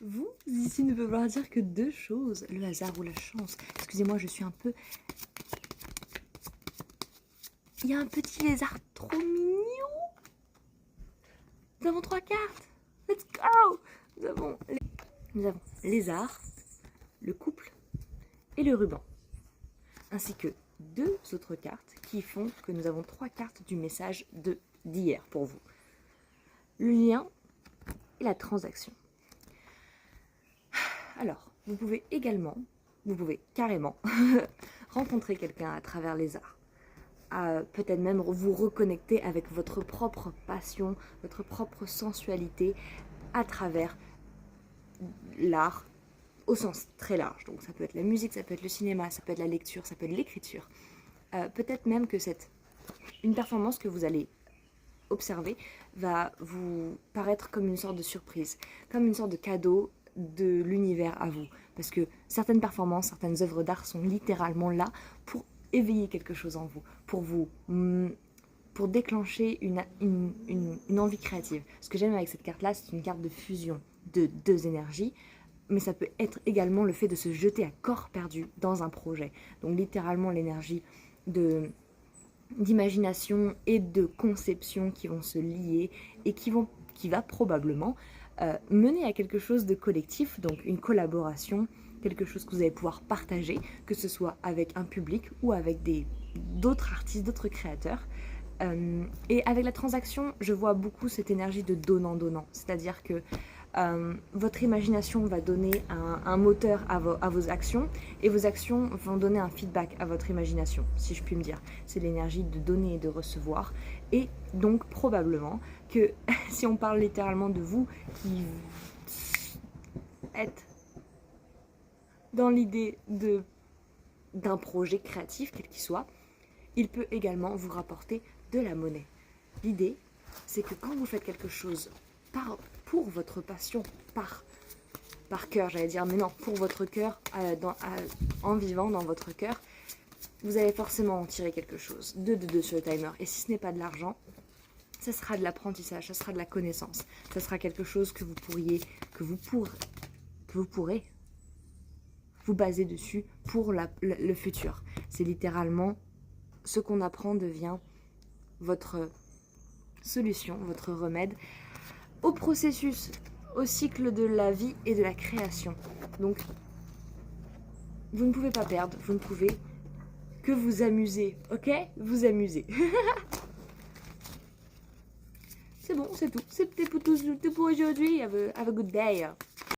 Vous, ici, ne peut vouloir dire que deux choses, le hasard ou la chance. Excusez-moi, je suis un peu... Il y a un petit lézard trop mignon. Nous avons 3 cartes. Let's go. Nous avons lézard, le couple et le ruban. Ainsi que 2 autres cartes qui font que nous avons 3 cartes du message d'hier pour vous. Le lien et la transaction. Alors, vous pouvez carrément rencontrer quelqu'un à travers les arts. Peut-être même vous reconnecter avec votre propre passion, votre propre sensualité à travers l'art au sens très large. Donc ça peut être la musique, ça peut être le cinéma, ça peut être la lecture, ça peut être l'écriture. Peut-être même que une performance que vous allez observer va vous paraître comme une sorte de surprise, comme une sorte de cadeau de l'univers à vous. Parce que certaines performances, certaines œuvres d'art sont littéralement là pour éveiller quelque chose en vous, pour déclencher une envie créative. Ce que j'aime avec cette carte-là, c'est une carte de fusion de 2 énergies, mais ça peut être également le fait de se jeter à corps perdu dans un projet. Donc littéralement l'énergie d'imagination et de conception qui vont se lier et qui va probablement mener à quelque chose de collectif, donc une collaboration, quelque chose que vous allez pouvoir partager, que ce soit avec un public ou avec d'autres artistes, d'autres créateurs. Et avec la transaction, je vois beaucoup cette énergie de donnant-donnant, c'est-à-dire que votre imagination va donner un moteur à vos actions et vos actions vont donner un feedback à votre imagination, si je puis me dire. C'est l'énergie de donner et de recevoir. Et donc probablement que si on parle littéralement de vous qui êtes dans l'idée d'un projet créatif, quel qu'il soit, il peut également vous rapporter de la monnaie. L'idée, c'est que quand vous faites quelque chose pour votre passion, par cœur, j'allais dire, mais non, pour votre cœur, en vivant dans votre cœur, vous allez forcément en tirer quelque chose. 2 sur le timer. Et si ce n'est pas de l'argent, ça sera de l'apprentissage, ça sera de la connaissance. Ça sera quelque chose que vous pourrez vous baser dessus pour le futur. C'est littéralement ce qu'on apprend devient votre solution, votre remède au processus, au cycle de la vie et de la création. Donc, vous ne pouvez pas perdre, vous ne pouvez que vous amuser, ok? Vous amuser. C'est bon, c'est tout. C'était tout pour aujourd'hui. Have a good day.